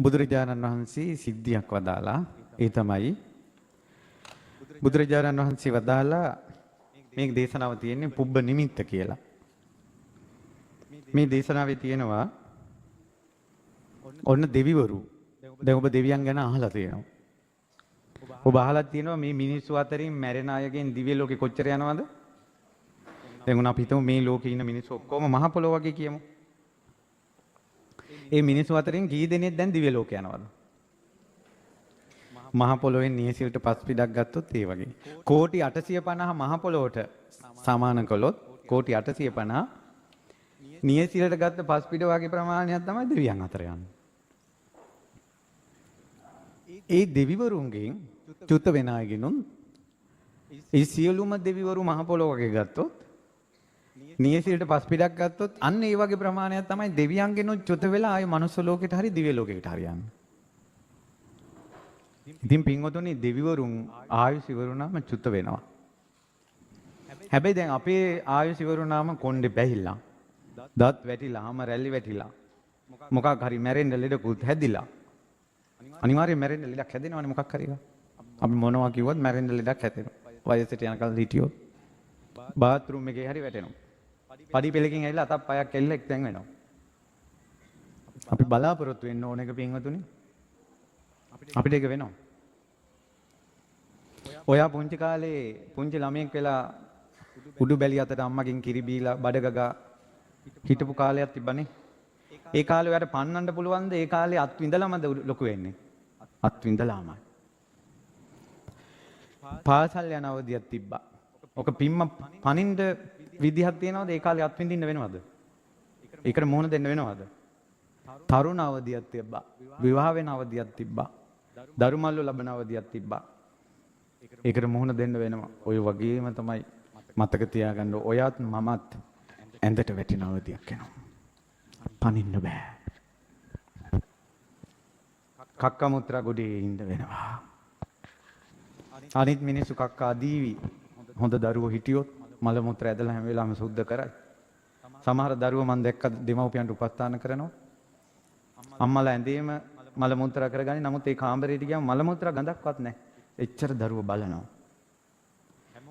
බුදුරජාණන් වහන්සේ සිද්ධියක් වදාලා. ඒ තමයි බුදුරජාණන් වහන්සේ වදාලා මේ දේශනාව තියෙන්නේ පුබ්බ නිමිත්ත කියලා. මේ දේශනාවේ තියෙනවා ඔන්න දෙවිවරු. දැන් ඔබ දෙවියන් ගැන අහලා තියෙනවා. ඔබ අහලා තියෙනවා මේ මිනිස්සු අතරින් මැරෙන අයගෙන් දිව්‍ය ලෝකෙ කොච්චර යනවද? දැන් උන අපි හිතමු මේ ලෝකේ ඉන්න මිනිස්සු ඔක්කොම මහ පොළොව වගේ කියමු. ඒ මිනිස්සු අතරින් කී දෙනෙක් දැන් දිව්‍ය ලෝක යනවද? මහ පොළොවෙන් නියසිලට පස් පිටක් ගත්තොත් ඒ වගේ. කෝටි 850 මහ පොළොවට සමාන කළොත් කෝටි 850 නියසිලට ගත්ත පස් පිට වගේ ප්‍රමාණයක් තමයි දෙවියන් අතර යන්නේ. ඒ දෙවිවරුන්ගෙන් චුත වෙන අයගෙනුන් ඒ සියලුම දෙවිවරු මහ පොළොව වගේ ගත්තොත් නියසිලට පස් පිටක් ගත්තොත් අන්න ඒ වගේ ප්‍රමාණයක් තමයි දෙවියන්ගෙනුත් චුත වෙලා ආයේ මනුස්ස ලෝකෙට හරි දිව්‍ය ලෝකෙට හරි යන්නේ. ඉතින් පින්වතුනි දෙවිවරුන් ආයුෂ ඉවරුනාම චුත වෙනවා. හැබැයි දැන් අපේ ආයුෂ ඉවරුනාම කොණ්ඩේ බැහිලා, දත් වැටිලා, හැම රැලි වැටිලා, මොකක් හරි මැරෙන්න ලෙඩකුත් හැදිලා. අනිවාර්යයෙන් මැරෙන්න ලෙඩක් හැදෙනවනේ මොකක් හරි. අපි මොනවා කිව්වත් මැරෙන්න ලෙඩක් හැදෙනවා. වයසට යනකල් හිටියොත් බාත් รู ම් එකේ හරි වැටෙනවා. පඩි පෙලකින් ඇවිල්ලා අතක් පයක් ඇල්ල එක්තැන් වෙනවා. අපි බලාපොරොත්තු වෙන්න ඕන එක පින්වතුනි. අපිට ඒක වෙනවා. ඔයා පුංචි කාලේ පුංචි ළමයෙක් වෙලා උඩු බැලිය අතට අම්මගෙන් කිරි බීලා බඩ ගගා හිටපු කාලයක් තිබ්බනේ. ඒ කාලේ ඔයාට පන්නන්න පුළුවන්ද? ඒ කාලේ අත් විඳලාමද ලොකු වෙන්නේ? අත් විඳලාමයි. පාසල් යන අවදියක් තිබ්බා. ඔක පිම්ම පනින්න විදිහක් තියනවද? ඒ කාලේ අත් විඳින්න වෙනවද? ඒකට මුහුණ දෙන්න වෙනවද? තරුණ අවදියක් තිබ්බා. විවාහ වෙන අවදියක් තිබ්බා. දරුමල්ලු ලබන අවදියක් තිබ්බා. ඒකට මුහුණ දෙන්න වෙනවා. ඔය වගේම තමයි මතක තියාගන්න. ඔයත් මමත් ඇඳට වැටෙන අවදියක් එනවා. පනින්න බෑ. කක්ක මුත්‍රා ගොඩේ ඉන්න වෙනවා. අනිත් මිනිස්සු කක්කා දීවි. හොඳ දරුවෝ හිටියොත් මල මුත්‍ර ඇදලා හැම වෙලාවෙම සුද්ධ කරයි. සමහර දරුවෝ මම දැක්ක දෙමව්පියන්ට උපස්ථාන කරනවා. අම්මලා ඇඳේම මල මුත්‍රා කරගන්නේ. නමුත් ඒ කාමරේට ගියාම මල මුත්‍රා ගඳක්වත් නැහැ. එච්චර දරුවෝ බලනවා.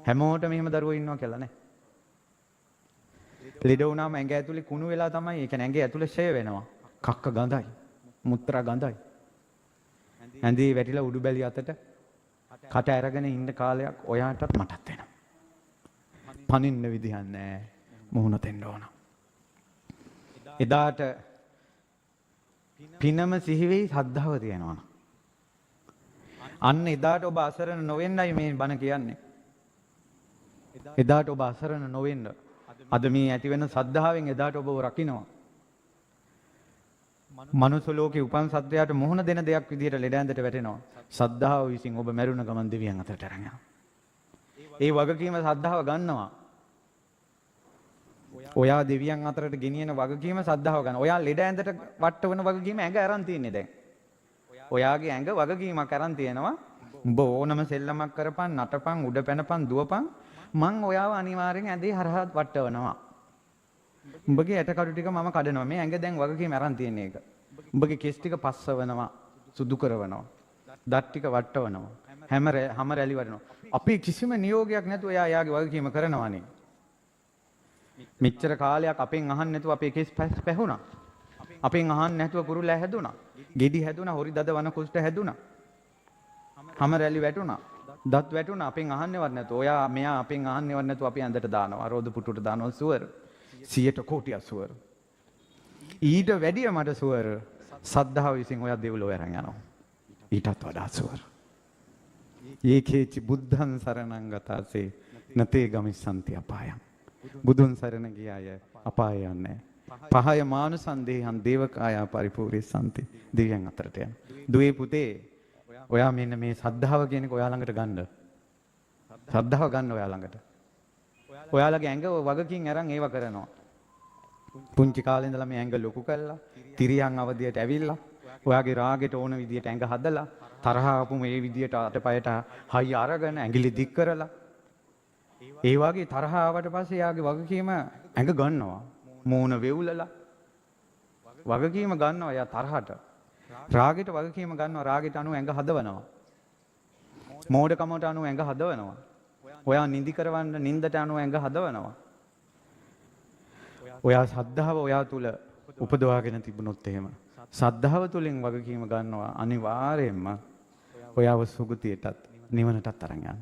හැමෝටම එහෙම දරුවෝ ඉන්නවා කියලා නෑ. ලෙඩ වුණාම ඇඟ ඇතුලේ කුණු වෙලා තමයි, ඒ කියන්නේ ඇඟේ ඇතුලේ ෂය වෙනවා. කක්ක ගඳයි. මුත්‍රා ගඳයි. ඇඳේ වැටිලා උඩු බැලිය අතට කට අරගෙන ඉන්න කාලයක් ඔයාටත් මටත් වෙනවා. පනින්න විදිහක් නැහැ. මුහුණ දෙන්න ඕන. එදාට පිනම සිහි වෙයි, ශ්‍රද්ධාව තියෙනවා. අන්න එදාට ඔබ අසරණ නොවෙන්නයි මේ බණ කියන්නේ. එදාට ඔබ අසරණ නොවෙන්න. අද මේ ඇති වෙන ශ්‍රද්ධාවෙන් එදාට ඔබව රකින්නවා. මනුස්ස ලෝකේ උපන් සත්වයාට මුහුණ දෙන දෙයක් විදිහට ලෙඩ ඇඳට වැටෙනවා. ශ්‍රද්ධාව විසින් ඔබ මැරුණ ගමන් දෙවියන් අතරට අරන් යනවා. ඒ වගකීම ශ්‍රද්ධාව ගන්නවා. ඔයා දෙවියන් අතරට ගෙනියන වගකීම ශ්‍රද්ධාව ගන්න. ඔයා ලෙඩ ඇඳට වට්ටවන වගකීම ඇඟ අරන් තියන්නේ දැන්. ඔයාගේ ඇඟ වගකීමක් අරන් තියෙනවා. උඹ ඕනම සෙල්ලමක් කරපන්, නටපන්, උඩ පැනපන්, දුවපන්. මං ඔයාව අනිවාර්යෙන් ඇඳේ හරහා වට්ටවනවා. උඹගේ ඇටකඩු ටික මම කඩනවා. මේ ඇඟ දැන් වගකීම අරන් තියෙන එක. උඹගේ කෙස් ටික පස්සවනවා, සුදු කරවනවා. දත් ටික වට්ටවනවා. හැම රැලි වඩනවා. අපි කිසිම නියෝගයක් නැතුව එයා යාගේ වගකීම කරනවානේ. මෙච්චර කාලයක් අපෙන් අහන්න නැතුව අපේ කෙස් පැහුණා. අපෙන් අහන්න නැතුව කුරුල්ලා හැදුණා. ගෙඩි හැදුණා, හොරි දද වන කුෂ්ඨ හැදුණා. හැම රැලි වැටුණා. දත් වැටුණා. අපෙන් අහන්නේවත් නැතුව. ඔයා මෙයා අපෙන් අහන්නේවත් නැතුව අපි ඇඳට දානවා. රෝද පුටුවට දානවා සුවර. 100ට කෝටියක් සුවර. ඊට වැඩිය මට සුවර. සද්ධාව විසින් ඔයා දෙව්ලොව අරන් යනවා. ඊටත් වඩා සුවර. ඒකේචි බුද්ධං සරණං ගතාසේ නතේ ගමිස්සන්ති අපායං. බුදුන් සරණ ගිය අය අපාය යන්නේ. පහය මානුසන්දේහං දේවකාය පරිපූර්ණසන්ති. දෙවියන් අතරට යන. දුවේ පුතේ, ඔයා මෙන්න මේ ශ්‍රද්ධාව කියන එක ඔයා ළඟට ගන්න. ශ්‍රද්ධාව ගන්න ඔයා ළඟට. ඔයාලගේ ඇඟ වගකින් අරන් ඒව කරනවා. පුංචි කාලේ ඉඳලා මේ ඇඟ ලොකු කරලා, තිරියන් අවදියට ඇවිල්ලා, ඔයාගේ රාගෙට ඕන විදියට ඇඟ හදලා, තරහ ආපු මේ විදියට අතපයට හයි අරගෙන ඇඟිලි දික් කරලා, ඒ වගේ තරහ ආවට පස්සේ යාගේ වගකීම ඇඟ ගන්නවා. මූණ වෙවුලලා වගකීම ගන්නවා යා තරහට. රාගෙට වගකීම ගන්නවා. රාගෙට අනුව ඇඟ හදවනවා. මෝඩකමට අනුව ඇඟ හදවනවා. ඔයා නිදි කරවන්න නින්දට අනුව ඇඟ හදවනවා. ඔයා සද්ධාව ඔයා තුල උපදවාගෙන තිබුණොත් එහෙම සද්ධාව තුලින් වගකීම ගන්නවා අනිවාර්යයෙන්ම ඔයාව සුගතියටත් නිවනටත් අරන් යන්න.